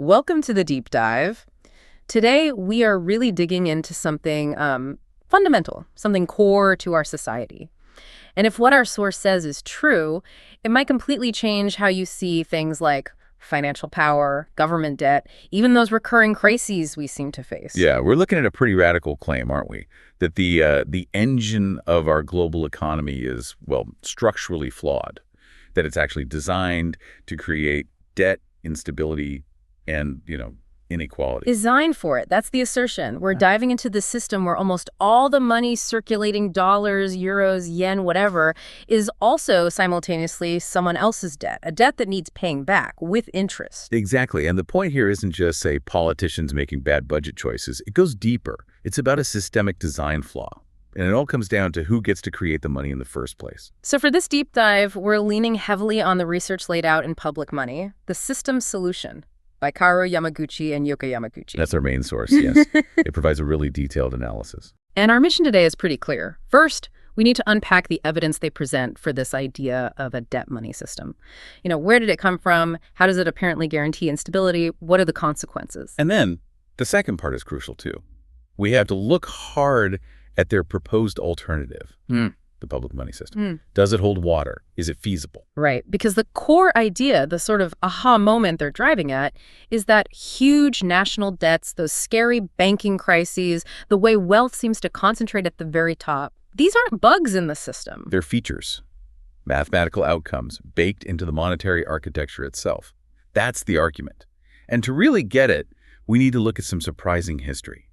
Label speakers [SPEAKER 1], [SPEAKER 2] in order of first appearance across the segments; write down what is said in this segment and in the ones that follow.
[SPEAKER 1] Welcome to the deep dive. Today, we are really digging into something fundamental, something core to our society. And if what our source says is true, it might completely change how you see things like financial power, government debt, even those recurring crises we seem to face.
[SPEAKER 2] Yeah, we're looking at a pretty radical claim, aren't we? That the engine of our global economy is, well, structurally flawed. That it's actually designed to create debt, instability, and, inequality.
[SPEAKER 1] Designed for it. That's the assertion. We're diving into the system where almost all the money circulating, dollars, euros, yen, whatever, is also simultaneously someone else's debt, a debt that needs paying back with interest.
[SPEAKER 2] Exactly. And the point here isn't just, say, politicians making bad budget choices. It goes deeper. It's about a systemic design flaw. And it all comes down to who gets to create the money in the first place.
[SPEAKER 1] So for this deep dive, we're leaning heavily on the research laid out in Public Money, The System Solution, by Karo Yamaguchi and Yoka Yamaguchi.
[SPEAKER 2] That's our main source, yes. It provides a really detailed analysis.
[SPEAKER 1] And our mission today is pretty clear. First, we need to unpack the evidence they present for this idea of a debt money system. Where did it come from? How does it apparently guarantee instability? What are the consequences?
[SPEAKER 2] And then the second part is crucial, too. We have to look hard at their proposed alternative. The public money system. Does it hold water? Is it feasible?
[SPEAKER 1] Right, because the core idea, the sort of aha moment they're driving at, is that huge national debts, those scary banking crises, the way wealth seems to concentrate at the very top, these aren't bugs in the system.
[SPEAKER 2] They're features, mathematical outcomes baked into the monetary architecture itself. That's the argument. And to really get it, we need to look at some surprising history.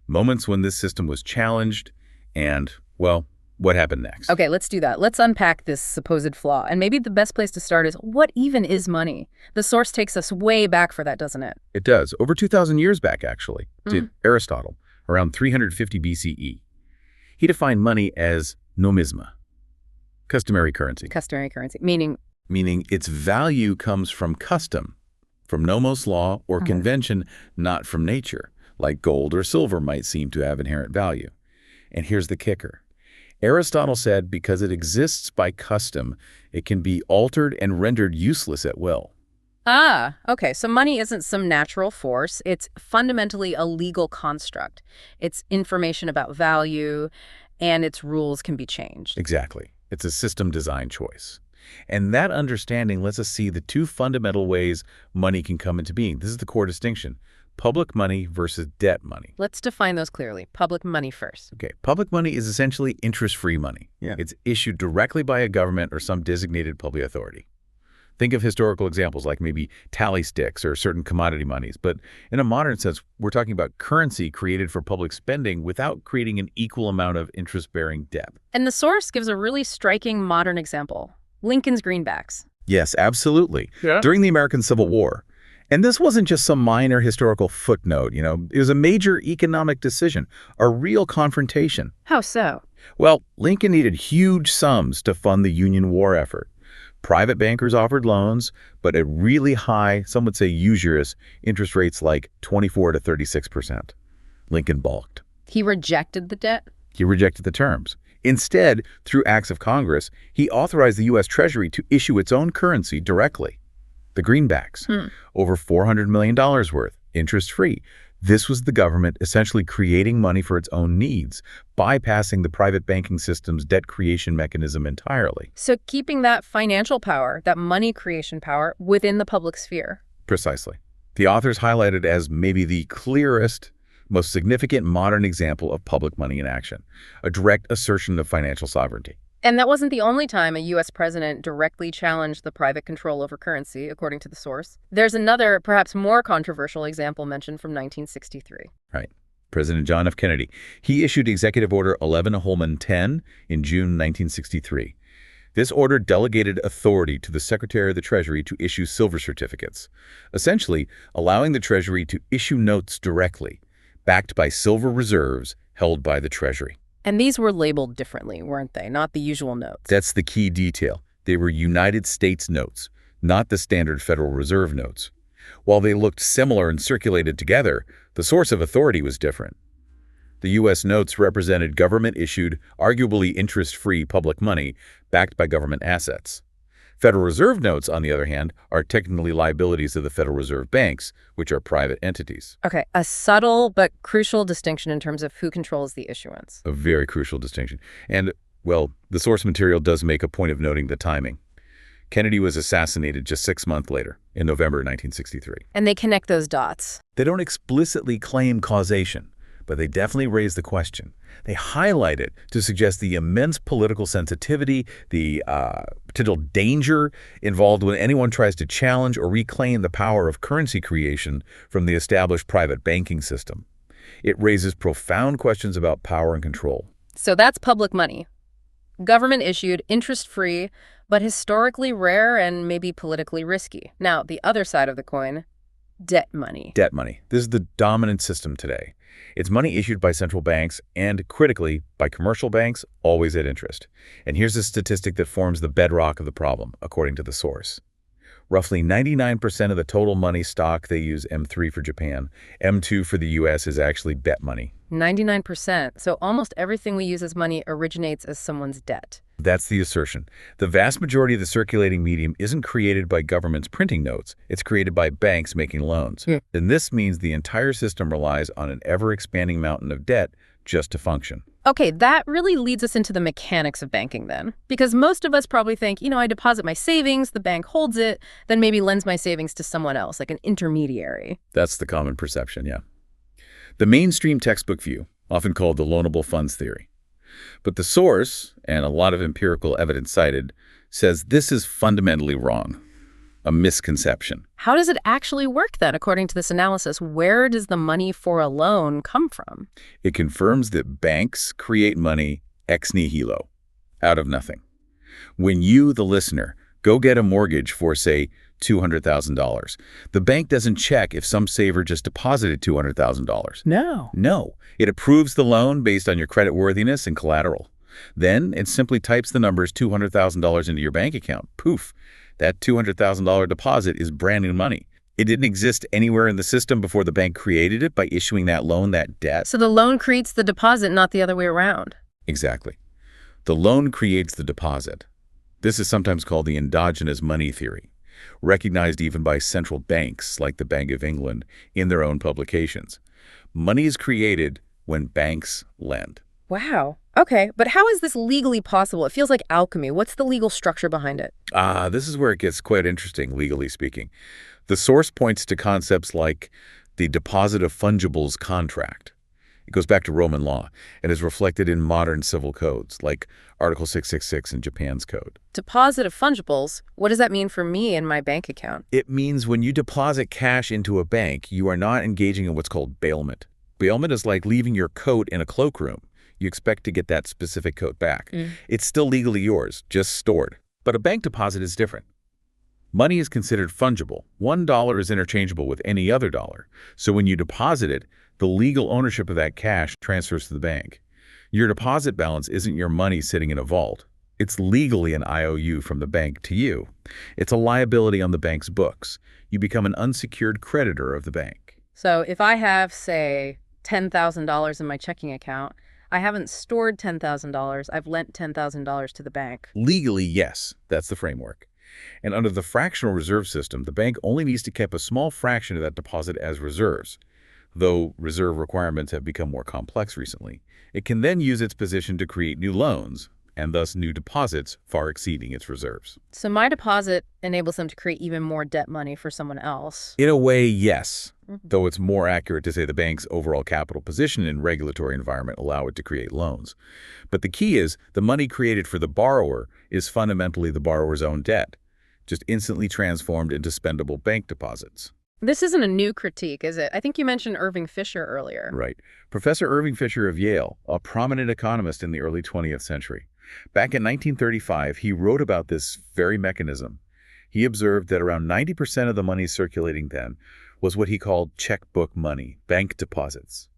[SPEAKER 2] Moments when this system was challenged and, well, what happened next?
[SPEAKER 1] Okay, let's do that. Let's unpack this supposed flaw. And maybe the best place to start is, what even is money? The source takes us way back for that, doesn't it?
[SPEAKER 2] It does. Over 2,000 years back, actually, to Aristotle, around 350 BCE. He defined money as nomisma, customary currency.
[SPEAKER 1] Customary currency, meaning?
[SPEAKER 2] Meaning its value comes from custom, from nomos law or convention, not from nature, like gold or silver might seem to have inherent value. And here's the kicker. Aristotle said because it exists by custom, it can be altered and rendered useless at will.
[SPEAKER 1] Ah, okay. So money isn't some natural force. It's fundamentally a legal construct. It's information about value, and its rules can be changed.
[SPEAKER 2] Exactly. It's a system design choice. And that understanding lets us see the two fundamental ways money can come into being. This is the core distinction. Public money versus debt money.
[SPEAKER 1] Let's define those clearly. Public money first.
[SPEAKER 2] Okay, public money is essentially interest-free money.
[SPEAKER 3] Yeah.
[SPEAKER 2] It's issued directly by a government or some designated public authority. Think of historical examples like maybe tally sticks or certain commodity monies. But in a modern sense, we're talking about currency created for public spending without creating an equal amount of interest-bearing debt.
[SPEAKER 1] And the source gives a really striking modern example. Lincoln's Greenbacks.
[SPEAKER 2] Yes, absolutely.
[SPEAKER 3] Yeah.
[SPEAKER 2] During the American Civil War. And this wasn't just some minor historical footnote, it was a major economic decision, a real confrontation.
[SPEAKER 1] How so?
[SPEAKER 2] Well, Lincoln needed huge sums to fund the Union war effort. Private bankers offered loans, but at really high, some would say usurious, interest rates like 24 to 36%. Lincoln balked.
[SPEAKER 1] He rejected the debt?
[SPEAKER 2] He rejected the terms. Instead, through acts of Congress, he authorized the U.S. Treasury to issue its own currency directly. The Greenbacks, over $400 million worth, interest-free. This was the government essentially creating money for its own needs, bypassing the private banking system's debt creation mechanism entirely.
[SPEAKER 1] So keeping that financial power, that money creation power, within the public sphere.
[SPEAKER 2] Precisely. The authors highlighted as maybe the clearest, most significant modern example of public money in action, a direct assertion of financial sovereignty.
[SPEAKER 1] And that wasn't the only time a U.S. president directly challenged the private control over currency, according to the source. There's another, perhaps more controversial example mentioned from 1963.
[SPEAKER 2] Right. President John F. Kennedy. He issued Executive Order 11-10 in June 1963. This order delegated authority to the Secretary of the Treasury to issue silver certificates, essentially allowing the Treasury to issue notes directly, backed by silver reserves held by the Treasury.
[SPEAKER 1] And these were labeled differently, weren't they? Not the usual notes.
[SPEAKER 2] That's the key detail. They were United States notes, not the standard Federal Reserve notes. While they looked similar and circulated together, the source of authority was different. The U.S. notes represented government-issued, arguably interest-free public money backed by government assets. Federal Reserve notes, on the other hand, are technically liabilities of the Federal Reserve banks, which are private entities.
[SPEAKER 1] Okay, a subtle but crucial distinction in terms of who controls the issuance.
[SPEAKER 2] A very crucial distinction. And, well, the source material does make a point of noting the timing. Kennedy was assassinated just 6 months later, in November 1963.
[SPEAKER 1] And they connect those dots.
[SPEAKER 2] They don't explicitly claim causation, but they definitely raise the question. They highlight it to suggest the immense political sensitivity, the potential danger involved when anyone tries to challenge or reclaim the power of currency creation from the established private banking system. It raises profound questions about power and control.
[SPEAKER 1] So that's public money. Government-issued, interest-free, but historically rare and maybe politically risky. Now, the other side of the coin, debt money.
[SPEAKER 2] Debt money. This is the dominant system today. It's money issued by central banks and, critically, by commercial banks, always at interest. And here's a statistic that forms the bedrock of the problem, according to the source. Roughly 99% of the total money stock they use, M3 for Japan, M2 for the US, is actually debt money.
[SPEAKER 1] 99%. So almost everything we use as money originates as someone's debt.
[SPEAKER 2] That's the assertion. The vast majority of the circulating medium isn't created by governments printing notes. It's created by banks making loans. And this means the entire system relies on an ever-expanding mountain of debt just to function.
[SPEAKER 1] Okay, that really leads us into the mechanics of banking then. Because most of us probably think, I deposit my savings, the bank holds it, then maybe lends my savings to someone else, like an intermediary.
[SPEAKER 2] That's the common perception, yeah. The mainstream textbook view, often called the loanable funds theory. But the source, and a lot of empirical evidence cited, says this is fundamentally wrong, a misconception.
[SPEAKER 1] How does it actually work then, according to this analysis? Where does the money for a loan come from?
[SPEAKER 2] It confirms that banks create money ex nihilo, out of nothing. When you, the listener, go get a mortgage for, say, $200,000, the bank doesn't check if some saver just deposited $200,000. No. It approves the loan based on your creditworthiness and collateral. Then it simply types the numbers $200,000 into your bank account. Poof. That $200,000 deposit is brand new money. It didn't exist anywhere in the system before the bank created it by issuing that loan, that debt.
[SPEAKER 1] So the loan creates the deposit, not the other way around.
[SPEAKER 2] Exactly. The loan creates the deposit. This is sometimes called the endogenous money theory, recognized even by central banks like the Bank of England in their own publications. Money is created when banks lend.
[SPEAKER 1] Wow. Okay, but how is this legally possible? It feels like alchemy. What's the legal structure behind it?
[SPEAKER 2] This is where it gets quite interesting, legally speaking. The source points to concepts like the Depositor Fungibles contract. It goes back to Roman law and is reflected in modern civil codes, like Article 666 in Japan's code.
[SPEAKER 1] Deposit of fungibles? What does that mean for me and my bank account?
[SPEAKER 2] It means when you deposit cash into a bank, you are not engaging in what's called bailment. Bailment is like leaving your coat in a cloakroom. You expect to get that specific coat back. It's still legally yours, just stored. But a bank deposit is different. Money is considered fungible. $1 is interchangeable with any other dollar. So when you deposit it, the legal ownership of that cash transfers to the bank. Your deposit balance isn't your money sitting in a vault. It's legally an IOU from the bank to you. It's a liability on the bank's books. You become an unsecured creditor of the bank.
[SPEAKER 1] So if I have, say, $10,000 in my checking account, I haven't stored $10,000. I've lent $10,000 to the bank.
[SPEAKER 2] Legally, yes. That's the framework. And under the fractional reserve system, the bank only needs to keep a small fraction of that deposit as reserves. Though reserve requirements have become more complex recently, it can then use its position to create new loans, and thus new deposits far exceeding its reserves.
[SPEAKER 1] So my deposit enables them to create even more debt money for someone else.
[SPEAKER 2] In a way, yes. Though it's more accurate to say the bank's overall capital position and regulatory environment allow it to create loans. But the key is the money created for the borrower is fundamentally the borrower's own debt, just instantly transformed into spendable bank deposits.
[SPEAKER 1] This isn't a new critique, is it? I think you mentioned Irving Fisher earlier.
[SPEAKER 2] Right. Professor Irving Fisher of Yale, a prominent economist in the early 20th century. Back in 1935, he wrote about this very mechanism. He observed that around 90% of the money circulating then was what he called checkbook money, bank deposits.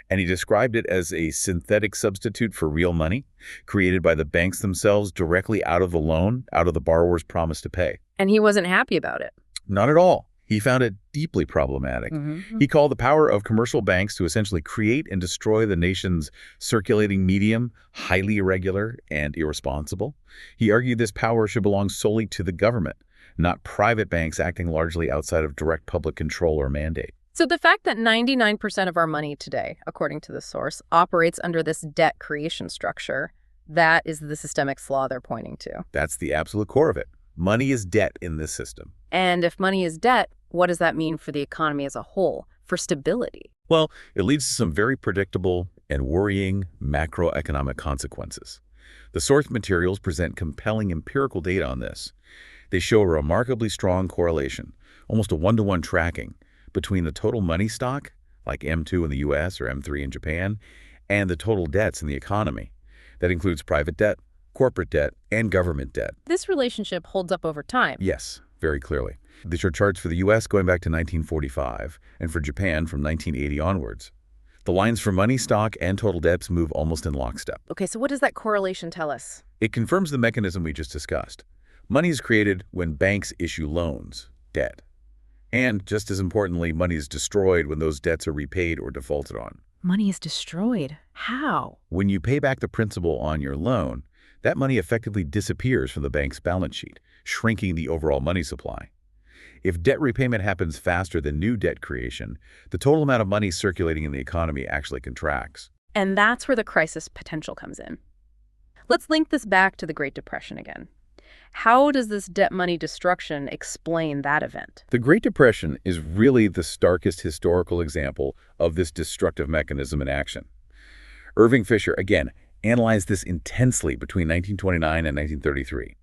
[SPEAKER 2] And he described it as a synthetic substitute for real money, created by the banks themselves directly out of the loan, out of the borrower's promise to pay.
[SPEAKER 1] And he wasn't happy about it.
[SPEAKER 2] Not at all. He found it deeply problematic.
[SPEAKER 1] Mm-hmm.
[SPEAKER 2] He called the power of commercial banks to essentially create and destroy the nation's circulating medium highly irregular and irresponsible. He argued this power should belong solely to the government, not private banks acting largely outside of direct public control or mandate.
[SPEAKER 1] So the fact that 99% of our money today, according to this source, operates under this debt creation structure, that is the systemic flaw they're pointing to.
[SPEAKER 2] That's the absolute core of it. Money is debt in this system.
[SPEAKER 1] And if money is debt, what does that mean for the economy as a whole, for stability?
[SPEAKER 2] Well, it leads to some very predictable and worrying macroeconomic consequences. The source materials present compelling empirical data on this. They show a remarkably strong correlation, almost a one-to-one tracking, between the total money stock, like M2 in the US or M3 in Japan, and the total debts in the economy. That includes private debt, corporate debt, and government debt.
[SPEAKER 1] This relationship holds up over time.
[SPEAKER 2] Yes, very clearly. These are charts for the US going back to 1945, and for Japan from 1980 onwards. The lines for money stock and total debts move almost in lockstep.
[SPEAKER 1] Okay, so what does that correlation tell us?
[SPEAKER 2] It confirms the mechanism we just discussed. Money is created when banks issue loans, debt. And, just as importantly, money is destroyed when those debts are repaid or defaulted on.
[SPEAKER 1] Money is destroyed. How?
[SPEAKER 2] When you pay back the principal on your loan, that money effectively disappears from the bank's balance sheet, shrinking the overall money supply. If debt repayment happens faster than new debt creation, the total amount of money circulating in the economy actually contracts.
[SPEAKER 1] And that's where the crisis potential comes in. Let's link this back to the Great Depression again. How does this debt money destruction explain that event?
[SPEAKER 2] The Great Depression is really the starkest historical example of this destructive mechanism in action. Irving Fisher, again, analyzed this intensely between 1929 and 1933.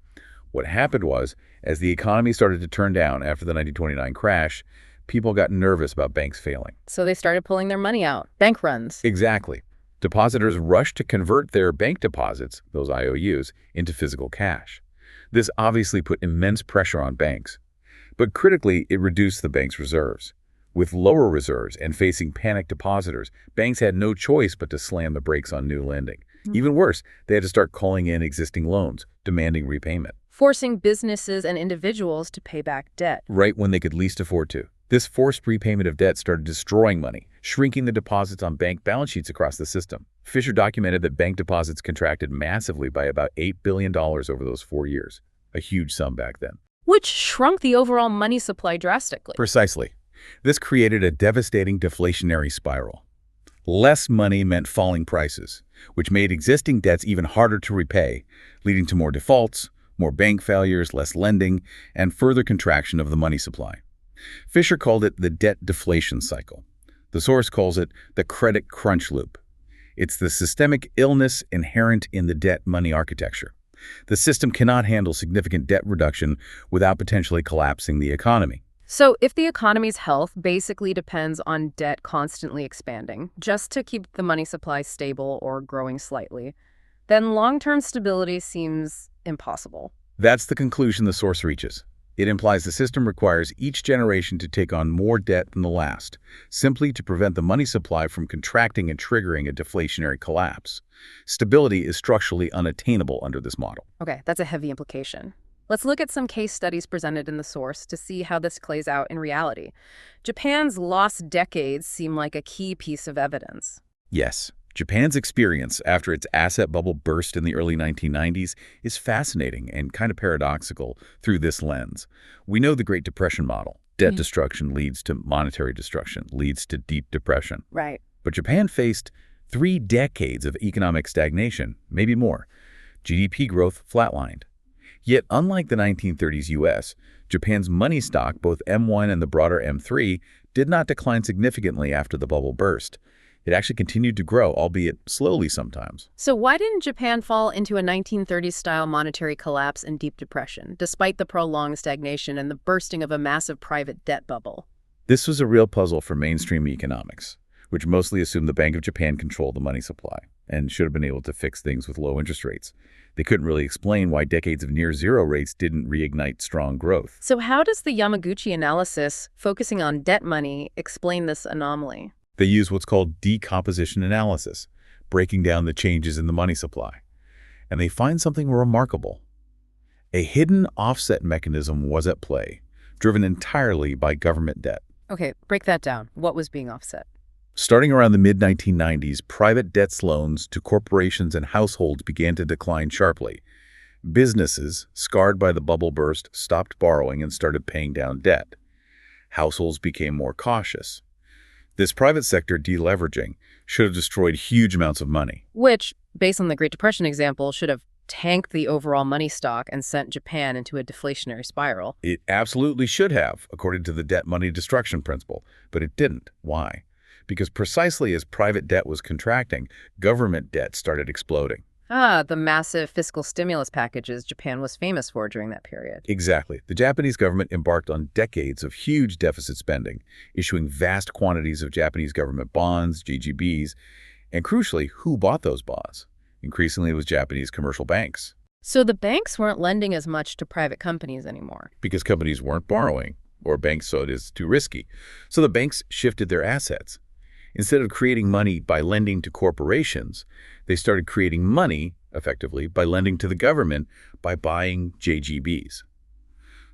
[SPEAKER 2] What happened was, as the economy started to turn down after the 1929 crash, people got nervous about banks failing.
[SPEAKER 1] So they started pulling their money out. Bank runs.
[SPEAKER 2] Exactly. Depositors rushed to convert their bank deposits, those IOUs, into physical cash. This obviously put immense pressure on banks. But critically, it reduced the bank's reserves. With lower reserves and facing panicked depositors, banks had no choice but to slam the brakes on new lending. Even worse, they had to start calling in existing loans, demanding repayment.
[SPEAKER 1] Forcing businesses and individuals to pay back debt.
[SPEAKER 2] Right when they could least afford to. This forced repayment of debt started destroying money, shrinking the deposits on bank balance sheets across the system. Fisher documented that bank deposits contracted massively by about $8 billion over those 4 years, a huge sum back then.
[SPEAKER 1] Which shrunk the overall money supply drastically.
[SPEAKER 2] Precisely. This created a devastating deflationary spiral. Less money meant falling prices, which made existing debts even harder to repay, leading to more defaults, more bank failures, less lending, and further contraction of the money supply. Fisher called it the debt deflation cycle. The source calls it the credit crunch loop. It's the systemic illness inherent in the debt money architecture. The system cannot handle significant debt reduction without potentially collapsing the economy.
[SPEAKER 1] So if the economy's health basically depends on debt constantly expanding, just to keep the money supply stable or growing slightly, then long-term stability seems impossible.
[SPEAKER 2] That's the conclusion the source reaches. It implies the system requires each generation to take on more debt than the last, simply to prevent the money supply from contracting and triggering a deflationary collapse. Stability is structurally unattainable under this model.
[SPEAKER 1] Okay, that's a heavy implication. Let's look at some case studies presented in the source to see how this plays out in reality. Japan's lost decades seem like a key piece of evidence.
[SPEAKER 2] Yes. Japan's experience after its asset bubble burst in the early 1990s is fascinating and kind of paradoxical through this lens. We know the Great Depression model. Debt destruction leads to monetary destruction, leads to deep depression.
[SPEAKER 1] Right.
[SPEAKER 2] But Japan faced 3 decades of economic stagnation, maybe more. GDP growth flatlined. Yet, unlike the 1930s US, Japan's money stock, both M1 and the broader M3, did not decline significantly after the bubble burst. It actually continued to grow, albeit slowly sometimes.
[SPEAKER 1] So why didn't Japan fall into a 1930s-style monetary collapse and deep depression, despite the prolonged stagnation and the bursting of a massive private debt bubble?
[SPEAKER 2] This was a real puzzle for mainstream economics, which mostly assumed the Bank of Japan controlled the money supply and should have been able to fix things with low interest rates. They couldn't really explain why decades of near-zero rates didn't reignite strong growth.
[SPEAKER 1] So how does the Yamaguchi analysis, focusing on debt money, explain this anomaly?
[SPEAKER 2] They use what's called decomposition analysis, breaking down the changes in the money supply. And they find something remarkable. A hidden offset mechanism was at play, driven entirely by government debt.
[SPEAKER 1] Okay, break that down. What was being offset?
[SPEAKER 2] Starting around the mid-1990s, private debts loans to corporations and households began to decline sharply. Businesses, scarred by the bubble burst, stopped borrowing and started paying down debt. Households became more cautious. This private sector deleveraging should have destroyed huge amounts of money.
[SPEAKER 1] Which, based on the Great Depression example, should have tanked the overall money stock and sent Japan into a deflationary spiral.
[SPEAKER 2] It absolutely should have, according to the debt money destruction principle, but it didn't. Why? Because precisely as private debt was contracting, government debt started exploding.
[SPEAKER 1] The massive fiscal stimulus packages Japan was famous for during that period.
[SPEAKER 2] Exactly. The Japanese government embarked on decades of huge deficit spending, issuing vast quantities of Japanese government bonds, GGBs, and crucially, who bought those bonds? Increasingly, it was Japanese commercial banks.
[SPEAKER 1] So the banks weren't lending as much to private companies anymore.
[SPEAKER 2] Because companies weren't borrowing, or banks saw it as too risky. So the banks shifted their assets. Instead of creating money by lending to corporations, they started creating money, effectively, by lending to the government by buying JGBs.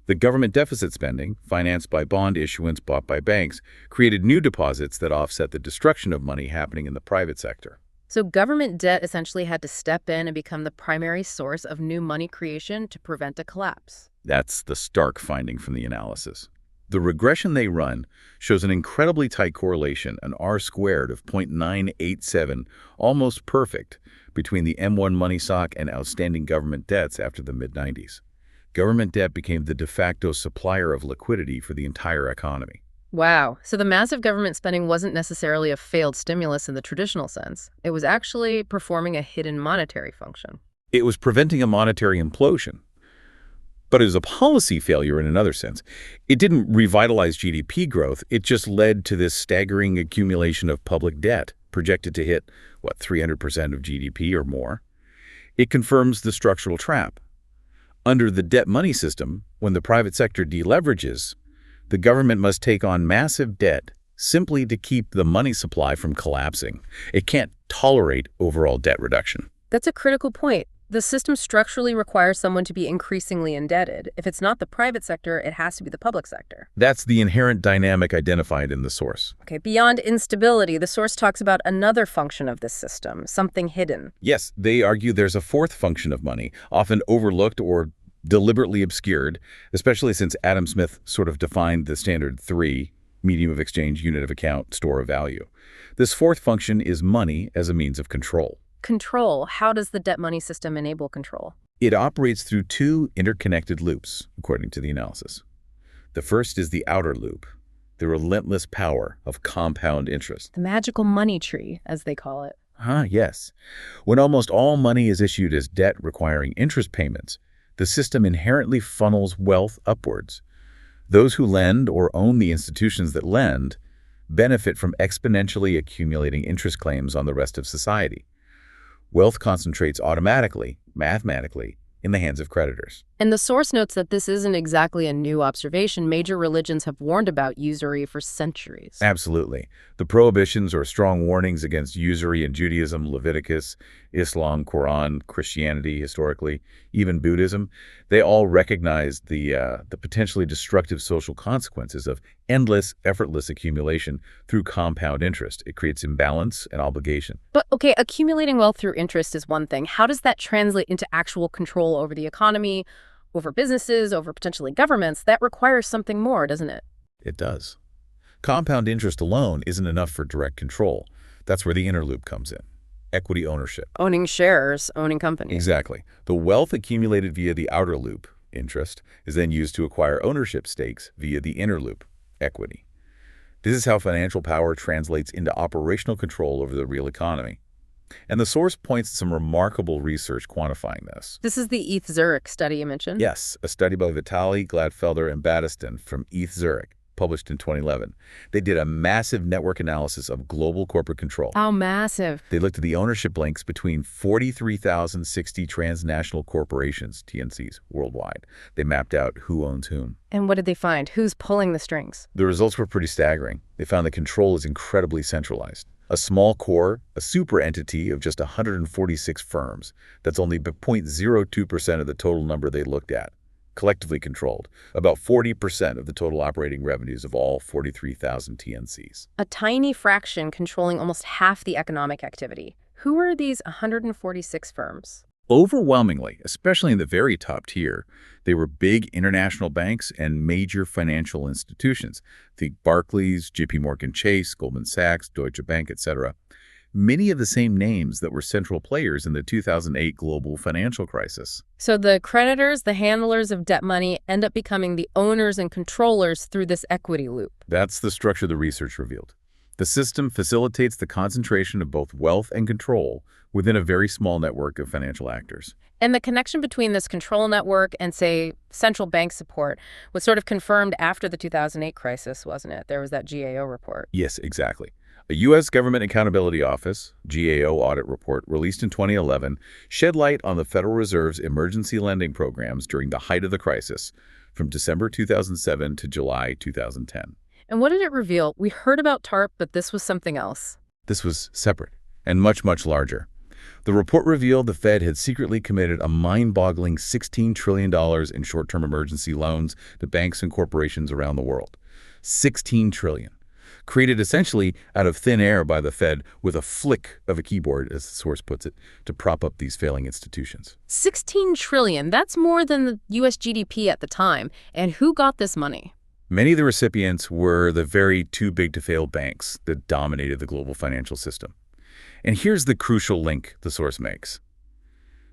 [SPEAKER 2] The government deficit spending, financed by bond issuance bought by banks, created new deposits that offset the destruction of money happening in the private sector.
[SPEAKER 1] So government debt essentially had to step in and become the primary source of new money creation to prevent a collapse.
[SPEAKER 2] That's the stark finding from the analysis. The regression they run shows an incredibly tight correlation, an R-squared of 0.987, almost perfect, between the M1 money stock and outstanding government debts after the mid-90s. Government debt became the de facto supplier of liquidity for the entire economy.
[SPEAKER 1] Wow. So the massive government spending wasn't necessarily a failed stimulus in the traditional sense. It was actually performing a hidden monetary function.
[SPEAKER 2] It was preventing a monetary implosion. But it was a policy failure in another sense. It didn't revitalize GDP growth. It just led to this staggering accumulation of public debt, projected to hit, 300% of GDP or more. It confirms the structural trap. Under the debt money system, when the private sector deleverages, the government must take on massive debt simply to keep the money supply from collapsing. It can't tolerate overall debt reduction.
[SPEAKER 1] That's a critical point. The system structurally requires someone to be increasingly indebted. If it's not the private sector, it has to be the public sector.
[SPEAKER 2] That's the inherent dynamic identified in the source.
[SPEAKER 1] Okay, beyond instability, the source talks about another function of this system, something hidden.
[SPEAKER 2] Yes, they argue there's a fourth function of money, often overlooked or deliberately obscured, especially since Adam Smith sort of defined the standard 3, medium of exchange, unit of account, store of value. This fourth function is money as a means of control.
[SPEAKER 1] Control. How does the debt money system enable control?
[SPEAKER 2] It operates through two interconnected loops, according to the analysis. The first is the outer loop, the relentless power of compound interest.
[SPEAKER 1] The magical money tree, as they call it.
[SPEAKER 2] Yes. When almost all money is issued as debt requiring interest payments, the system inherently funnels wealth upwards. Those who lend or own the institutions that lend benefit from exponentially accumulating interest claims on the rest of society. Wealth concentrates automatically, mathematically, in the hands of creditors.
[SPEAKER 1] And the source notes that this isn't exactly a new observation. Major religions have warned about usury for centuries.
[SPEAKER 2] Absolutely. The prohibitions or strong warnings against usury in Judaism, Leviticus, Islam, Quran, Christianity, historically, even Buddhism, they all recognize the potentially destructive social consequences of endless, effortless accumulation through compound interest. It creates imbalance and obligation.
[SPEAKER 1] But, okay, accumulating wealth through interest is one thing. How does that translate into actual control over the economy, over businesses, over potentially governments? That requires something more, doesn't it?
[SPEAKER 2] It does. Compound interest alone isn't enough for direct control. That's where the inner loop comes in. Equity ownership.
[SPEAKER 1] Owning shares, owning companies.
[SPEAKER 2] Exactly. The wealth accumulated via the outer loop, interest, is then used to acquire ownership stakes via the inner loop, equity. This is how financial power translates into operational control over the real economy. And the source points to some remarkable research quantifying this.
[SPEAKER 1] This is the ETH Zurich study you mentioned?
[SPEAKER 2] Yes, a study by Vitali, Gladfelder, and Battiston from ETH Zurich, published in 2011. They did a massive network analysis of global corporate control.
[SPEAKER 1] How massive?
[SPEAKER 2] They looked at the ownership links between 43,060 transnational corporations, TNCs, worldwide. They mapped out who owns whom.
[SPEAKER 1] And what did they find? Who's pulling the strings?
[SPEAKER 2] The results were pretty staggering. They found that control is incredibly centralized. A small core, a super entity of just 146 firms. That's only 0.02% of the total number they looked at. collectively controlled, about 40% of the total operating revenues of all 43,000 TNCs.
[SPEAKER 1] A tiny fraction controlling almost half the economic activity. Who are these 146 firms?
[SPEAKER 2] Overwhelmingly, especially in the very top tier, they were big international banks and major financial institutions. Think Barclays, JP Morgan Chase, Goldman Sachs, Deutsche Bank, etc. Many of the same names that were central players in the 2008 global financial crisis.
[SPEAKER 1] So the creditors, the handlers of debt money, end up becoming the owners and controllers through this equity loop.
[SPEAKER 2] That's the structure the research revealed. The system facilitates the concentration of both wealth and control within a very small network of financial actors.
[SPEAKER 1] And the connection between this control network and, say, central bank support was sort of confirmed after the 2008 crisis, wasn't it? There was that GAO report.
[SPEAKER 2] Yes, exactly. A U.S. Government Accountability Office, GAO audit report released in 2011 shed light on the Federal Reserve's emergency lending programs during the height of the crisis from December 2007 to July 2010.
[SPEAKER 1] And what did it reveal? We heard about TARP, but this was something else.
[SPEAKER 2] This was separate and much, much larger. The report revealed the Fed had secretly committed a mind-boggling $16 trillion in short-term emergency loans to banks and corporations around the world. $16 trillion. Created essentially out of thin air by the Fed with a flick of a keyboard, as the source puts it, to prop up these failing institutions.
[SPEAKER 1] 16 trillion, that's more than the U.S. GDP at the time. And who got this money?
[SPEAKER 2] Many of the recipients were the very too-big-to-fail banks that dominated the global financial system. And here's the crucial link the source makes.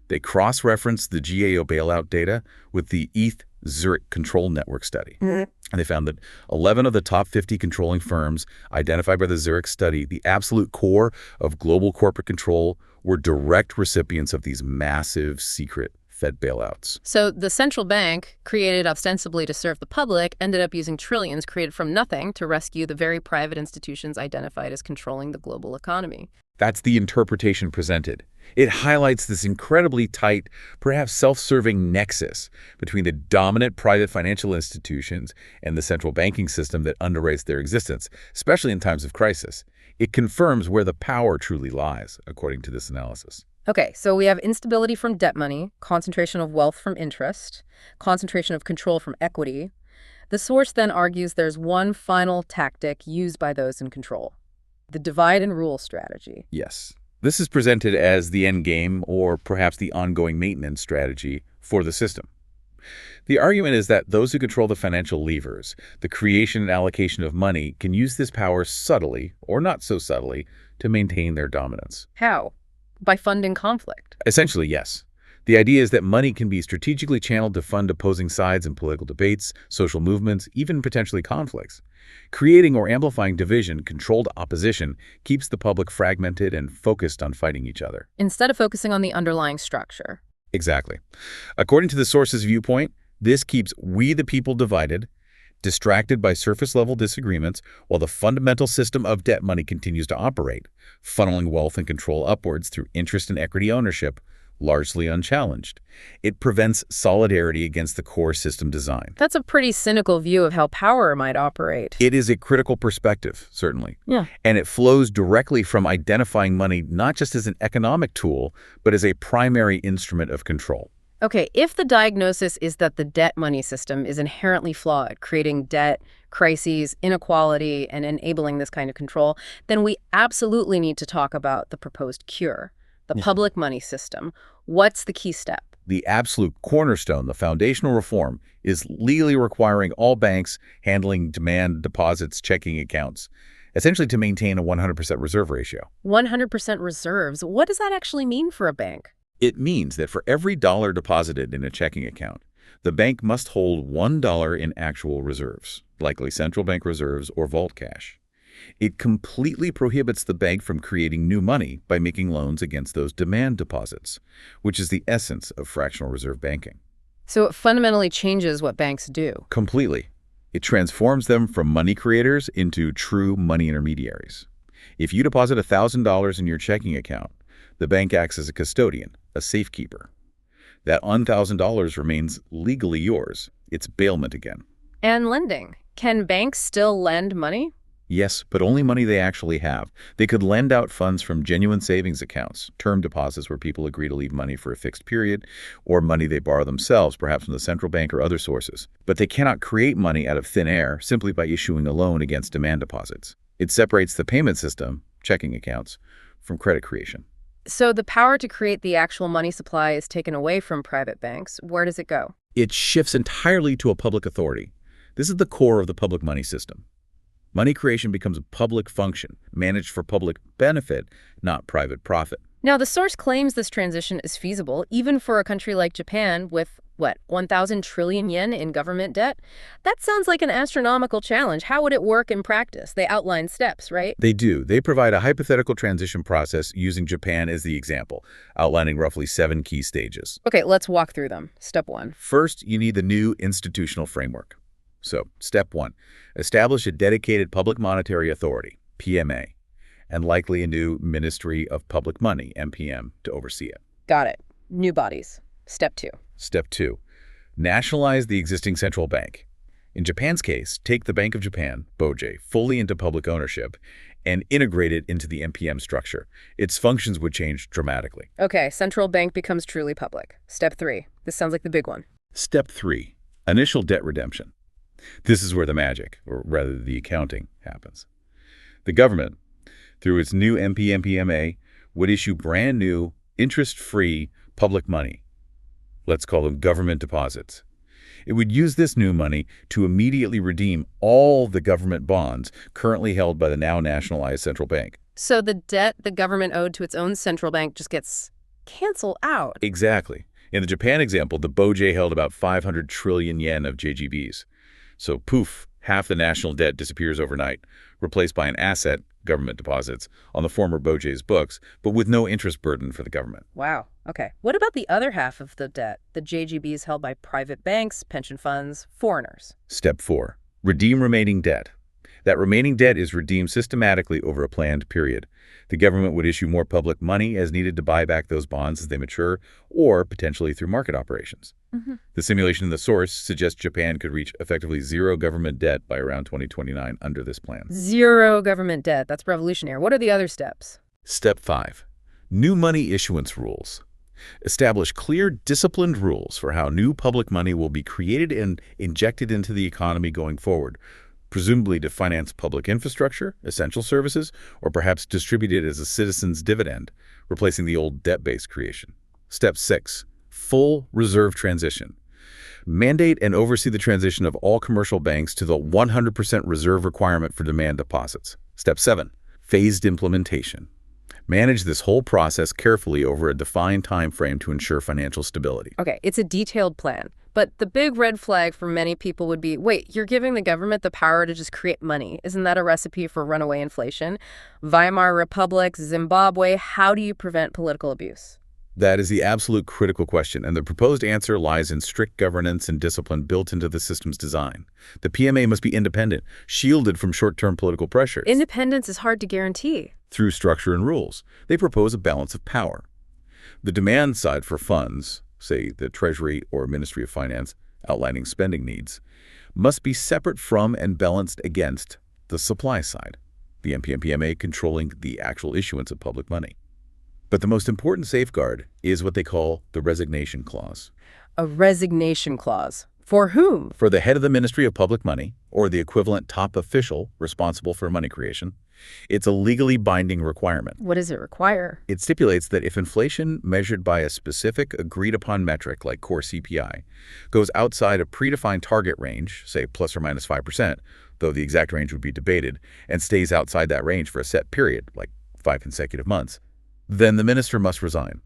[SPEAKER 2] They cross-referenced the GAO bailout data with the ETH Zurich Control Network study. And they found that 11 of the top 50 controlling firms identified by the Zurich study, the absolute core of global corporate control, were direct recipients of these massive secret Fed bailouts.
[SPEAKER 1] So the central bank, created ostensibly to serve the public, ended up using trillions created from nothing to rescue the very private institutions identified as controlling the global economy.
[SPEAKER 2] That's the interpretation presented. It highlights this incredibly tight, perhaps self-serving nexus between the dominant private financial institutions and the central banking system that underwrites their existence, especially in times of crisis. It confirms where the power truly lies, according to this analysis.
[SPEAKER 1] Okay, so we have instability from debt money, concentration of wealth from interest, concentration of control from equity. The source then argues there's one final tactic used by those in control: the divide and rule strategy.
[SPEAKER 2] Yes. This is presented as the end game, or perhaps the ongoing maintenance strategy for the system. The argument is that those who control the financial levers, the creation and allocation of money, can use this power subtly, or not so subtly, to maintain their dominance.
[SPEAKER 1] How? By funding conflict.
[SPEAKER 2] Essentially, yes. The idea is that money can be strategically channeled to fund opposing sides in political debates, social movements, even potentially conflicts. Creating or amplifying division, controlled opposition, keeps the public fragmented and focused on fighting each other,
[SPEAKER 1] instead of focusing on the underlying structure.
[SPEAKER 2] Exactly. According to the source's viewpoint, this keeps we the people divided, distracted by surface-level disagreements, while the fundamental system of debt money continues to operate, funneling wealth and control upwards through interest and equity ownership, largely unchallenged. It prevents solidarity against the core system design.
[SPEAKER 1] That's a pretty cynical view of how power might operate.
[SPEAKER 2] It is a critical perspective, certainly.
[SPEAKER 1] Yeah.
[SPEAKER 2] And it flows directly from identifying money not just as an economic tool, but as a primary instrument of control.
[SPEAKER 1] Okay, if the diagnosis is that the debt money system is inherently flawed, creating debt, crises, inequality, and enabling this kind of control, then we absolutely need to talk about the proposed cure, the public money system. What's the key step?
[SPEAKER 2] The absolute cornerstone, the foundational reform, is legally requiring all banks handling demand deposits, checking accounts, essentially to maintain a 100% reserve ratio.
[SPEAKER 1] 100% reserves. What does that actually mean for a bank?
[SPEAKER 2] It means that for every dollar deposited in a checking account, the bank must hold $1 in actual reserves, likely central bank reserves or vault cash. It completely prohibits the bank from creating new money by making loans against those demand deposits, which is the essence of fractional reserve banking.
[SPEAKER 1] So it fundamentally changes what banks do.
[SPEAKER 2] Completely. It transforms them from money creators into true money intermediaries. If you deposit $1,000 in your checking account, the bank acts as a custodian, a safekeeper. That $1,000 remains legally yours. It's bailment again.
[SPEAKER 1] And lending. Can banks still lend money?
[SPEAKER 2] Yes, but only money they actually have. They could lend out funds from genuine savings accounts, term deposits where people agree to leave money for a fixed period, or money they borrow themselves, perhaps from the central bank or other sources. But they cannot create money out of thin air simply by issuing a loan against demand deposits. It separates the payment system, checking accounts, from credit creation.
[SPEAKER 1] So the power to create the actual money supply is taken away from private banks. Where does it go?
[SPEAKER 2] It shifts entirely to a public authority. This is the core of the public money system. Money creation becomes a public function, managed for public benefit, not private profit.
[SPEAKER 1] Now, the source claims this transition is feasible, even for a country like Japan with, 1,000 trillion yen in government debt? That sounds like an astronomical challenge. How would it work in practice? They outline steps, right?
[SPEAKER 2] They do. They provide a hypothetical transition process using Japan as the example, outlining roughly 7 key stages.
[SPEAKER 1] Okay, let's walk through them. Step 1.
[SPEAKER 2] First, you need the new institutional framework. So, step 1, establish a dedicated public monetary authority, PMA, and likely a new Ministry of Public Money, MPM, to oversee it.
[SPEAKER 1] Got it. New bodies. Step 2.
[SPEAKER 2] Step 2, nationalize the existing central bank. In Japan's case, take the Bank of Japan, BOJ, fully into public ownership and integrate it into the MPM structure. Its functions would change dramatically.
[SPEAKER 1] Okay, central bank becomes truly public. Step 3. This sounds like the big one.
[SPEAKER 2] Step 3, initial debt redemption. This is where the magic, or rather the accounting, happens. The government, through its new MPMA, would issue brand new, interest-free public money. Let's call them government deposits. It would use this new money to immediately redeem all the government bonds currently held by the now nationalized central bank.
[SPEAKER 1] So the debt the government owed to its own central bank just gets canceled out.
[SPEAKER 2] Exactly. In the Japan example, the BOJ held about 500 trillion yen of JGBs. So poof, half the national debt disappears overnight, replaced by an asset, government deposits, on the former BOJ's books, but with no interest burden for the government.
[SPEAKER 1] Wow. Okay. What about the other half of the debt, the JGBs held by private banks, pension funds, foreigners?
[SPEAKER 2] Step 4, redeem remaining debt. That remaining debt is redeemed systematically over a planned period. The government would issue more public money as needed to buy back those bonds as they mature, or potentially through market operations. The simulation in the source suggests Japan could reach effectively zero government debt by around 2029 under this plan.
[SPEAKER 1] Zero government debt. That's revolutionary. What are the other steps?
[SPEAKER 2] Step 5, new money issuance rules. Establish clear, disciplined rules for how new public money will be created and injected into the economy going forward, presumably to finance public infrastructure, essential services, or perhaps distributed as a citizen's dividend, replacing the old debt-based creation. Step 6, full reserve transition. Mandate and oversee the transition of all commercial banks to the 100% reserve requirement for demand deposits. Step 7, phased implementation. Manage this whole process carefully over a defined time frame to ensure financial stability.
[SPEAKER 1] Okay, it's a detailed plan. But the big red flag for many people would be, wait, you're giving the government the power to just create money. Isn't that a recipe for runaway inflation? Weimar Republic, Zimbabwe, how do you prevent political abuse?
[SPEAKER 2] That is the absolute critical question, and the proposed answer lies in strict governance and discipline built into the system's design. The PMA must be independent, shielded from short-term political pressures.
[SPEAKER 1] Independence is hard to guarantee.
[SPEAKER 2] Through structure and rules, they propose a balance of power. The demand side for funds, say the Treasury or Ministry of Finance, outlining spending needs, must be separate from and balanced against the supply side, the MPMA controlling the actual issuance of public money. But the most important safeguard is what they call the resignation clause.
[SPEAKER 1] A resignation clause. For whom?
[SPEAKER 2] For the head of the Ministry of Public Money, or the equivalent top official responsible for money creation. It's a legally binding requirement.
[SPEAKER 1] What does it require?
[SPEAKER 2] It stipulates that if inflation measured by a specific agreed-upon metric like core CPI goes outside a predefined target range, say plus or minus 5%, though the exact range would be debated, and stays outside that range for a set period, like 5 consecutive months, then the minister must resign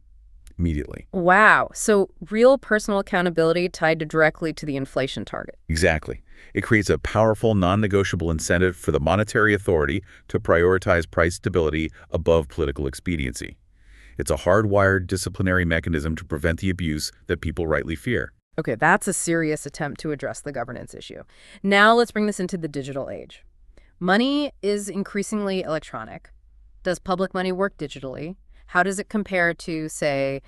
[SPEAKER 2] immediately.
[SPEAKER 1] Wow. So real personal accountability tied directly to the inflation target.
[SPEAKER 2] Exactly. It creates a powerful, non-negotiable incentive for the monetary authority to prioritize price stability above political expediency. It's a hardwired disciplinary mechanism to prevent the abuse that people rightly fear.
[SPEAKER 1] Okay, that's a serious attempt to address the governance issue. Now let's bring this into the digital age. Money is increasingly electronic. Does public money work digitally? How does it compare to, say,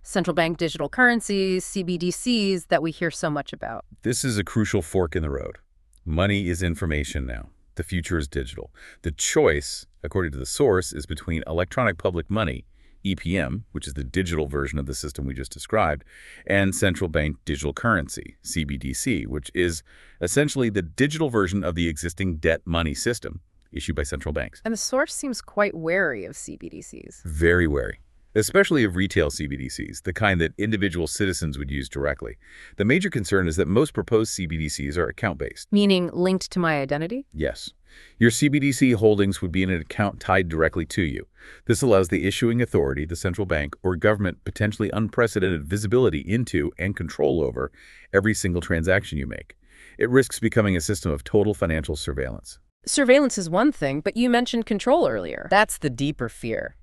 [SPEAKER 1] central bank digital currencies, CBDCs that we hear so much about?
[SPEAKER 2] This is a crucial fork in the road. Money is information now. The future is digital. The choice, according to the source, is between electronic public money, EPM, which is the digital version of the system we just described, and central bank digital currency, CBDC, which is essentially the digital version of the existing debt money system issued by central banks.
[SPEAKER 1] And the source seems quite wary of CBDCs.
[SPEAKER 2] Very wary, especially of retail CBDCs, the kind that individual citizens would use directly. The major concern is that most proposed CBDCs are account-based.
[SPEAKER 1] Meaning linked to my identity?
[SPEAKER 2] Yes. Your CBDC holdings would be in an account tied directly to you. This allows the issuing authority, the central bank, or government potentially unprecedented visibility into and control over every single transaction you make. It risks becoming a system of total financial surveillance.
[SPEAKER 1] Surveillance is one thing, but you mentioned control earlier. That's the deeper fear.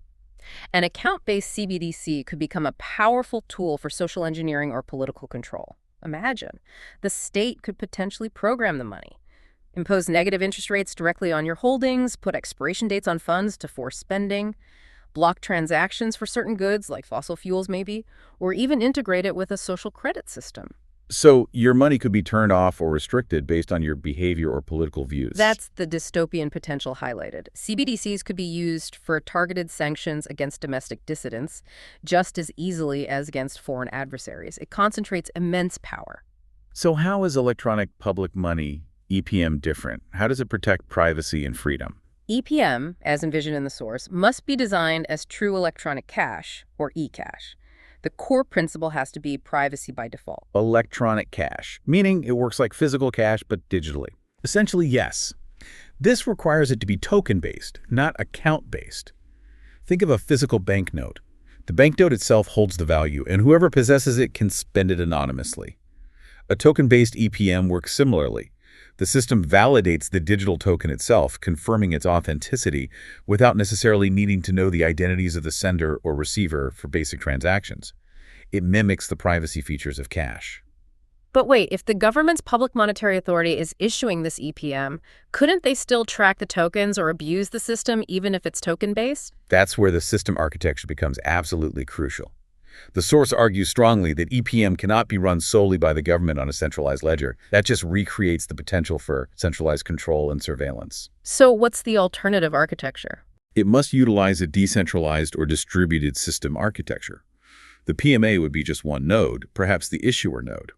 [SPEAKER 1] An account-based CBDC could become a powerful tool for social engineering or political control. Imagine, the state could potentially program the money, impose negative interest rates directly on your holdings, put expiration dates on funds to force spending, block transactions for certain goods like fossil fuels maybe, or even integrate it with a social credit system.
[SPEAKER 2] So your money could be turned off or restricted based on your behavior or political views.
[SPEAKER 1] That's the dystopian potential highlighted. CBDCs could be used for targeted sanctions against domestic dissidents just as easily as against foreign adversaries. It concentrates immense power.
[SPEAKER 2] So how is electronic public money, EPM, different? How does it protect privacy and freedom?
[SPEAKER 1] EPM, as envisioned in the source, must be designed as true electronic cash, or e-cash. The core principle has to be privacy by default.
[SPEAKER 2] Electronic cash, meaning it works like physical cash but digitally. Essentially, yes. This requires it to be token-based, not account-based. Think of a physical banknote. The banknote itself holds the value, and whoever possesses it can spend it anonymously. A token-based EPM works similarly. The system validates the digital token itself, confirming its authenticity without necessarily needing to know the identities of the sender or receiver for basic transactions. It mimics the privacy features of cash.
[SPEAKER 1] But wait, if the government's public monetary authority is issuing this EPM, couldn't they still track the tokens or abuse the system even if it's token-based?
[SPEAKER 2] That's where the system architecture becomes absolutely crucial. The source argues strongly that EPM cannot be run solely by the government on a centralized ledger. That just recreates the potential for centralized control and surveillance.
[SPEAKER 1] So what's the alternative architecture?
[SPEAKER 2] It must utilize a decentralized or distributed system architecture. The PMA would be just one node, perhaps the issuer node.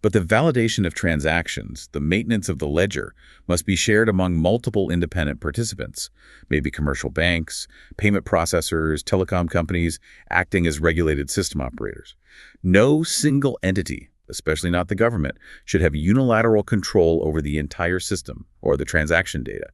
[SPEAKER 2] But the validation of transactions, the maintenance of the ledger, must be shared among multiple independent participants, maybe commercial banks, payment processors, telecom companies, acting as regulated system operators. No single entity, especially not the government, should have unilateral control over the entire system or the transaction data.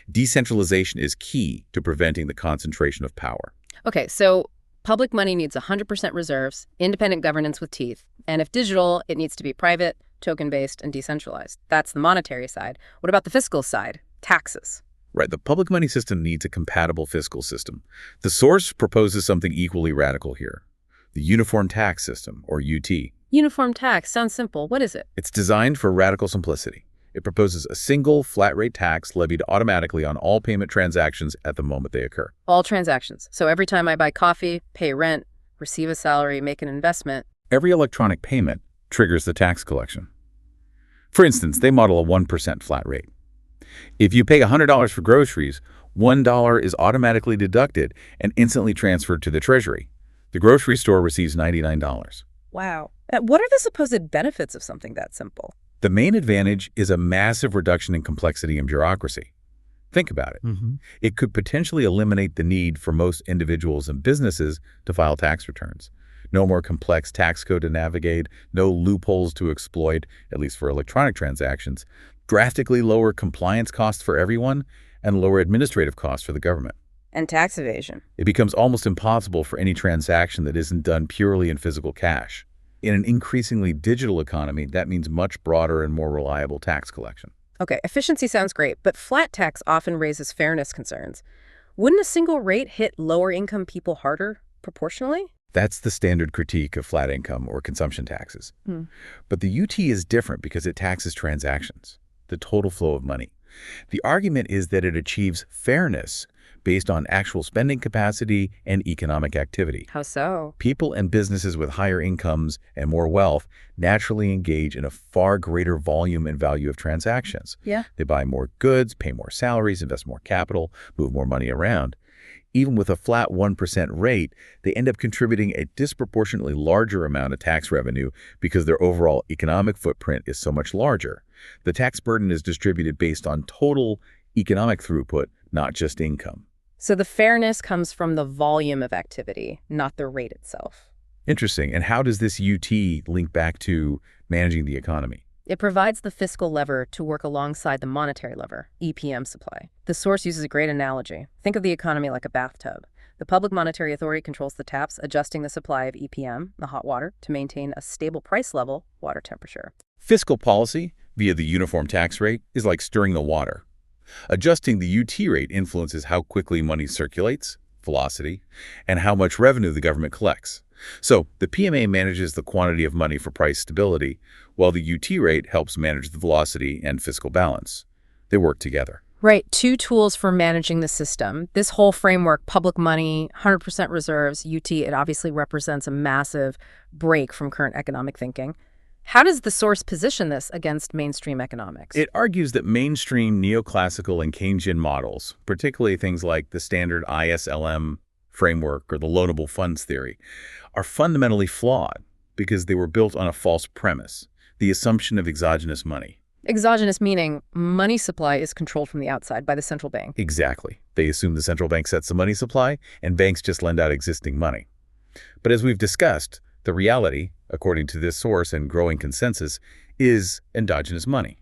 [SPEAKER 2] Decentralization is key to preventing the concentration of power.
[SPEAKER 1] Okay, so public money needs 100% reserves, independent governance with teeth. And if digital, it needs to be private, token-based, and decentralized. That's the monetary side. What about the fiscal side? Taxes.
[SPEAKER 2] Right, the public money system needs a compatible fiscal system. The source proposes something equally radical here. The Uniform Tax System, or UT.
[SPEAKER 1] Uniform tax sounds simple. What is it?
[SPEAKER 2] It's designed for radical simplicity. It proposes a single flat-rate tax levied automatically on all payment transactions at the moment they occur.
[SPEAKER 1] All transactions. So every time I buy coffee, pay rent, receive a salary, make an investment.
[SPEAKER 2] Every electronic payment triggers the tax collection. For instance, they model a 1% flat rate. If you pay $100 for groceries, $1 is automatically deducted and instantly transferred to the Treasury. The grocery store receives $99.
[SPEAKER 1] Wow. What are the supposed benefits of something that simple?
[SPEAKER 2] The main advantage is a massive reduction in complexity and bureaucracy. Think about it. It could potentially eliminate the need for most individuals and businesses to file tax returns. No more complex tax code to navigate, no loopholes to exploit, at least for electronic transactions, drastically lower compliance costs for everyone, and lower administrative costs for the government.
[SPEAKER 1] And tax evasion.
[SPEAKER 2] It becomes almost impossible for any transaction that isn't done purely in physical cash. In an increasingly digital economy, that means much broader and more reliable tax collection.
[SPEAKER 1] Okay, efficiency sounds great, but flat tax often raises fairness concerns. Wouldn't a single rate hit lower-income people harder proportionally?
[SPEAKER 2] That's the standard critique of flat income or consumption taxes. But the UT is different because it taxes transactions, the total flow of money. The argument is that it achieves fairness based on actual spending capacity and economic activity.
[SPEAKER 1] How so?
[SPEAKER 2] People and businesses with higher incomes and more wealth naturally engage in a far greater volume and value of transactions.
[SPEAKER 1] Yeah.
[SPEAKER 2] They buy more goods, pay more salaries, invest more capital, move more money around. Even with a flat 1% rate, they end up contributing a disproportionately larger amount of tax revenue because their overall economic footprint is so much larger. The tax burden is distributed based on total economic throughput, not just income.
[SPEAKER 1] So the fairness comes from the volume of activity, not the rate itself.
[SPEAKER 2] Interesting. And how does this UT link back to managing the economy?
[SPEAKER 1] It provides the fiscal lever to work alongside the monetary lever, EPM supply. The source uses a great analogy. Think of the economy like a bathtub. The Public Monetary Authority controls the taps, adjusting the supply of EPM, the hot water, to maintain a stable price level, water temperature.
[SPEAKER 2] Fiscal policy, via the uniform tax rate, is like stirring the water. Adjusting the UT rate influences how quickly money circulates, velocity, and how much revenue the government collects. So the PMA manages the quantity of money for price stability, while the UT rate helps manage the velocity and fiscal balance. They work together.
[SPEAKER 1] Right, two tools for managing the system. This whole framework, public money, 100% reserves, UT, it obviously represents a massive break from current economic thinking. How does the source position this against mainstream economics?
[SPEAKER 2] It argues that mainstream neoclassical and Keynesian models, particularly things like the standard ISLM framework or the loanable funds theory, are fundamentally flawed because they were built on a false premise, the assumption of exogenous money.
[SPEAKER 1] Exogenous meaning money supply is controlled from the outside by the central bank.
[SPEAKER 2] Exactly. They assume the central bank sets the money supply and banks just lend out existing money. But as we've discussed, the reality, according to this source and growing consensus, is endogenous money.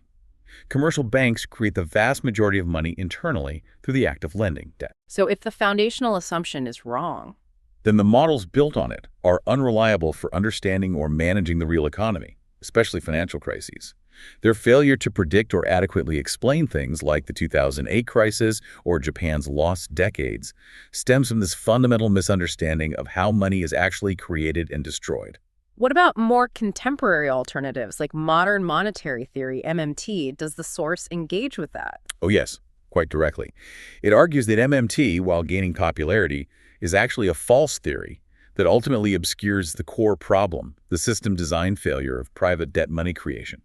[SPEAKER 2] Commercial banks create the vast majority of money internally through the act of lending debt.
[SPEAKER 1] So if the foundational assumption is wrong,
[SPEAKER 2] then the models built on it are unreliable for understanding or managing the real economy, especially financial crises. Their failure to predict or adequately explain things like the 2008 crisis or Japan's lost decades stems from this fundamental misunderstanding of how money is actually created and destroyed.
[SPEAKER 1] what about more contemporary alternatives like modern monetary theory, MMT? Does the source engage with that?
[SPEAKER 2] Oh yes, quite directly. It argues that MMT, while gaining popularity, is actually a false theory that ultimately obscures the core problem, the system design failure of private debt money creation.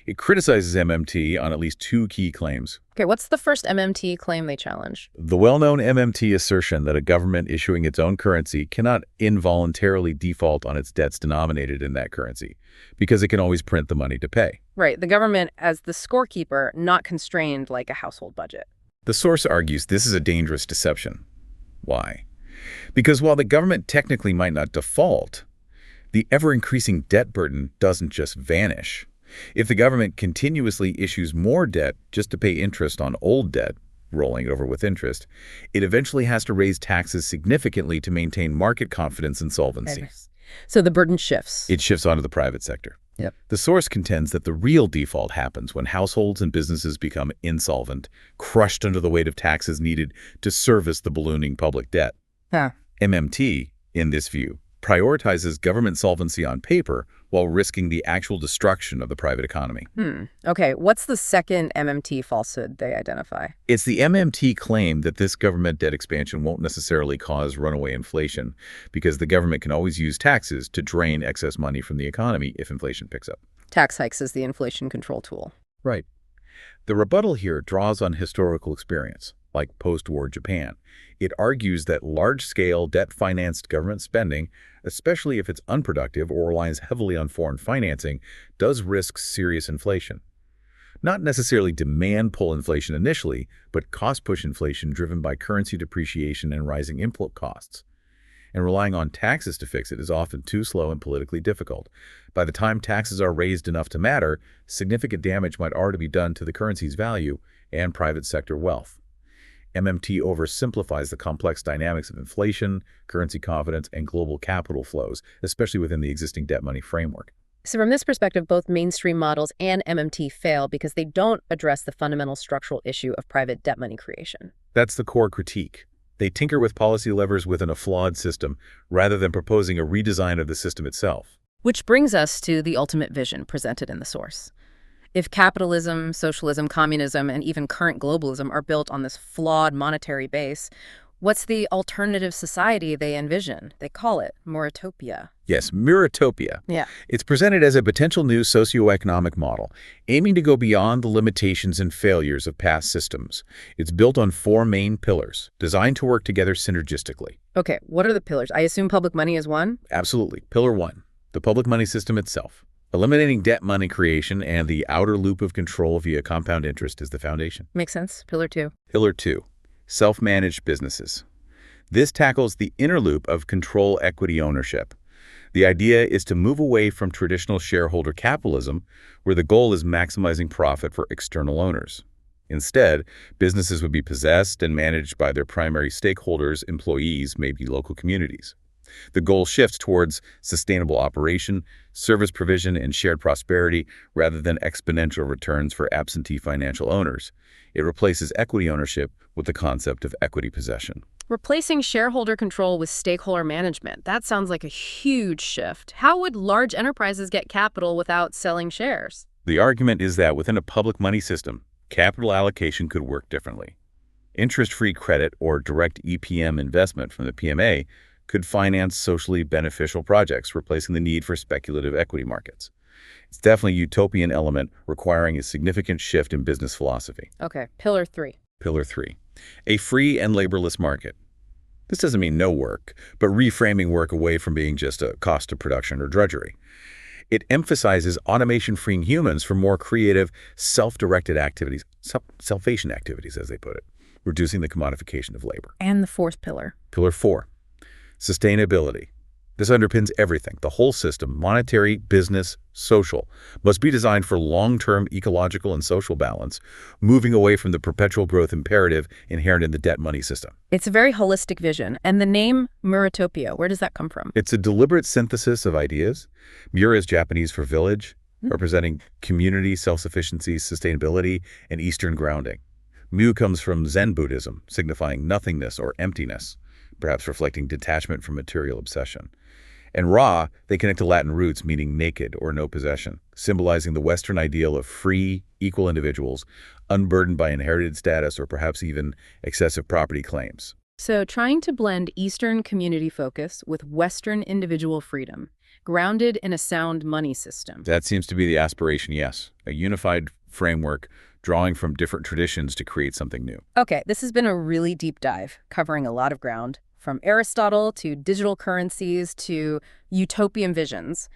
[SPEAKER 2] It criticizes MMT on at least two key claims.
[SPEAKER 1] Okay, what's the first MMT claim they challenge?
[SPEAKER 2] The well-known MMT assertion that a government issuing its own currency cannot involuntarily default on its debts denominated in that currency, because it can always print the money to pay.
[SPEAKER 1] Right, the government as the scorekeeper, not constrained like a household budget.
[SPEAKER 2] The source argues this is a dangerous deception. Why? Because while the government technically might not default, the ever-increasing debt burden doesn't just vanish. If the government continuously issues more debt just to pay interest on old debt, rolling it over with interest, it eventually has to raise taxes significantly to maintain market confidence and solvency.
[SPEAKER 1] So the burden shifts.
[SPEAKER 2] It shifts onto the private sector.
[SPEAKER 1] Yep.
[SPEAKER 2] The source contends that the real default happens when households and businesses become insolvent, crushed under the weight of taxes needed to service the ballooning public debt.
[SPEAKER 1] Huh.
[SPEAKER 2] MMT, in this view, prioritizes government solvency on paper while risking the actual destruction of the private economy.
[SPEAKER 1] Okay, what's the second MMT falsehood they identify?
[SPEAKER 2] It's the MMT claim that this government debt expansion won't necessarily cause runaway inflation because the government can always use taxes to drain excess money from the economy if inflation picks up.
[SPEAKER 1] Tax hikes is the inflation control tool.
[SPEAKER 2] Right. The rebuttal here draws on historical experience, like post-war Japan. It argues that large-scale debt-financed government spending, especially if it's unproductive or relies heavily on foreign financing, does risk serious inflation. Not necessarily demand-pull inflation initially, but cost-push inflation driven by currency depreciation and rising input costs. And relying on taxes to fix it is often too slow and politically difficult. By the time taxes are raised enough to matter, significant damage might already be done to the currency's value and private sector wealth. MMT oversimplifies the complex dynamics of inflation, currency confidence, and global capital flows, especially within the existing debt money framework.
[SPEAKER 1] So from this perspective, both mainstream models and MMT fail because they don't address the fundamental structural issue of private debt money creation.
[SPEAKER 2] That's the core critique. They tinker with policy levers within a flawed system rather than proposing a redesign of the system itself.
[SPEAKER 1] Which brings us to the ultimate vision presented in the source. If capitalism, socialism, communism, and even current globalism are built on this flawed monetary base, what's the alternative society they envision? They call it MuRatopia.
[SPEAKER 2] Yes, MuRatopia.
[SPEAKER 1] Yeah.
[SPEAKER 2] It's presented as a potential new socioeconomic model, aiming to go beyond the limitations and failures of past systems. It's built on 4 main pillars, designed to work together synergistically.
[SPEAKER 1] Okay, what are the pillars? I assume public money is one?
[SPEAKER 2] Absolutely. Pillar 1, the public money system itself. Eliminating debt money creation and the outer loop of control via compound interest is the foundation.
[SPEAKER 1] Makes sense. Pillar 2.
[SPEAKER 2] Pillar 2, self-managed businesses. This tackles the inner loop of control equity ownership. The idea is to move away from traditional shareholder capitalism, where the goal is maximizing profit for external owners. Instead, businesses would be possessed and managed by their primary stakeholders, employees, maybe local communities. The goal shifts towards sustainable operation, service provision, and shared prosperity rather than exponential returns for absentee financial owners. It replaces equity ownership with the concept of equity possession.
[SPEAKER 1] Replacing shareholder control with stakeholder management. That sounds like a huge shift. How would large enterprises get capital without selling shares?
[SPEAKER 2] The argument is that within a public money system, capital allocation could work differently. Interest-free credit or direct EPM investment from the PMA could finance socially beneficial projects, replacing the need for speculative equity markets. It's definitely a utopian element requiring a significant shift in business philosophy.
[SPEAKER 1] Okay, pillar 3.
[SPEAKER 2] Pillar 3, a free and laborless market. This doesn't mean no work, but reframing work away from being just a cost of production or drudgery. It emphasizes automation freeing humans for more creative, self-directed activities, selfation activities, as they put it, reducing the commodification of labor.
[SPEAKER 1] And the 4th pillar.
[SPEAKER 2] Pillar 4, sustainability. This underpins everything. The whole system, monetary, business, social, must be designed for long-term ecological and social balance, moving away from the perpetual growth imperative inherent in the debt money system.
[SPEAKER 1] It's a very holistic vision. And the name MuRatopia, where does that come from?
[SPEAKER 2] It's a deliberate synthesis of ideas. Mura is Japanese for village, representing community, self-sufficiency, sustainability, and Eastern grounding. Mu comes from Zen Buddhism, signifying nothingness or emptiness, perhaps reflecting detachment from material obsession. And Ra, they connect to Latin roots meaning naked or no possession, symbolizing the Western ideal of free, equal individuals, unburdened by inherited status or perhaps even excessive property claims.
[SPEAKER 1] So trying to blend Eastern community focus with Western individual freedom, grounded in a sound money system.
[SPEAKER 2] That seems to be the aspiration, yes. A unified framework drawing from different traditions to create something new.
[SPEAKER 1] Okay, this has been a really deep dive, covering a lot of ground, from Aristotle to digital currencies to utopian visions.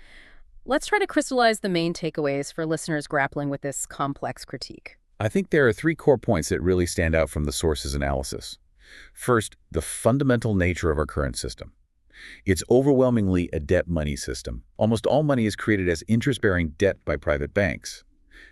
[SPEAKER 1] Let's try to crystallize the main takeaways for listeners grappling with this complex critique.
[SPEAKER 2] I think there are 3 core points that really stand out from the source's analysis. First, the fundamental nature of our current system. It's overwhelmingly a debt money system. Almost all money is created as interest-bearing debt by private banks.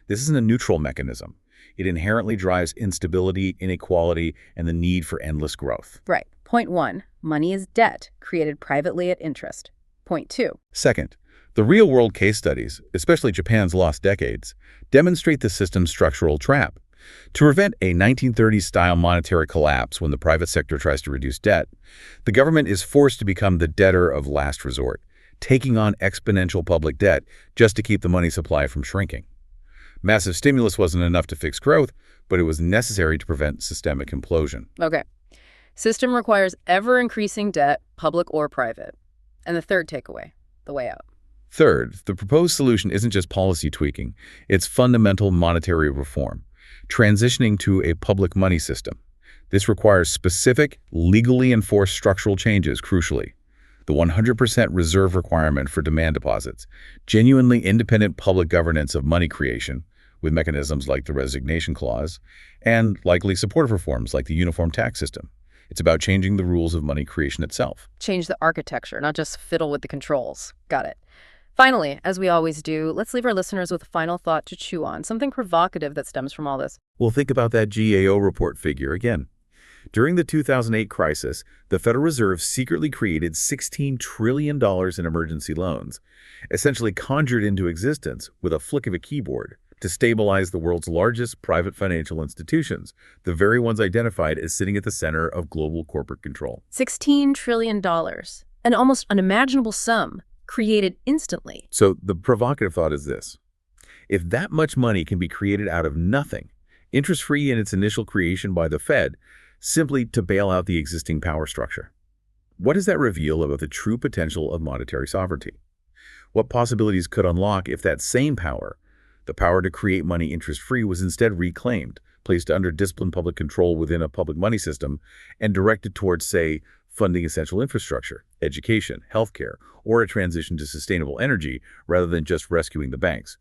[SPEAKER 2] This isn't a neutral mechanism. It inherently drives instability, inequality, and the need for endless growth.
[SPEAKER 1] Right. Point 1, money is debt created privately at interest. Point 2.
[SPEAKER 2] Second, the real-world case studies, especially Japan's lost decades, demonstrate the system's structural trap. To prevent a 1930s-style monetary collapse when the private sector tries to reduce debt, the government is forced to become the debtor of last resort, taking on exponential public debt just to keep the money supply from shrinking. Massive stimulus wasn't enough to fix growth, but it was necessary to prevent systemic implosion.
[SPEAKER 1] Okay. System requires ever-increasing debt, public or private. And the third takeaway, the way out.
[SPEAKER 2] Third, the proposed solution isn't just policy tweaking, it's fundamental monetary reform, transitioning to a public money system. This requires specific, legally enforced structural changes, crucially. The 100% reserve requirement for demand deposits, genuinely independent public governance of money creation, with mechanisms like the resignation clause, and likely supportive reforms like the uniform tax system. It's about changing the rules of money creation itself.
[SPEAKER 1] Change the architecture, not just fiddle with the controls. Got it. Finally, as we always do, let's leave our listeners with a final thought to chew on, something provocative that stems from all this.
[SPEAKER 2] Well, think about that GAO report figure again. During the 2008 crisis, the Federal Reserve secretly created $16 trillion in emergency loans, essentially conjured into existence with a flick of a keyboard to stabilize the world's largest private financial institutions, the very ones identified as sitting at the center of global corporate control.
[SPEAKER 1] $16 trillion, an almost unimaginable sum, created instantly.
[SPEAKER 2] So the provocative thought is this. If that much money can be created out of nothing, interest-free in its initial creation by the Fed, simply to bail out the existing power structure, what does that reveal about the true potential of monetary sovereignty? What possibilities could unlock if that same power, the power to create money interest-free, was instead reclaimed, placed under disciplined public control within a public money system, and directed towards, say, funding essential infrastructure, education, healthcare, or a transition to sustainable energy, rather than just rescuing the banks?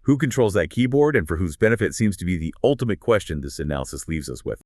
[SPEAKER 2] Who controls that keyboard and for whose benefit seems to be the ultimate question this analysis leaves us with.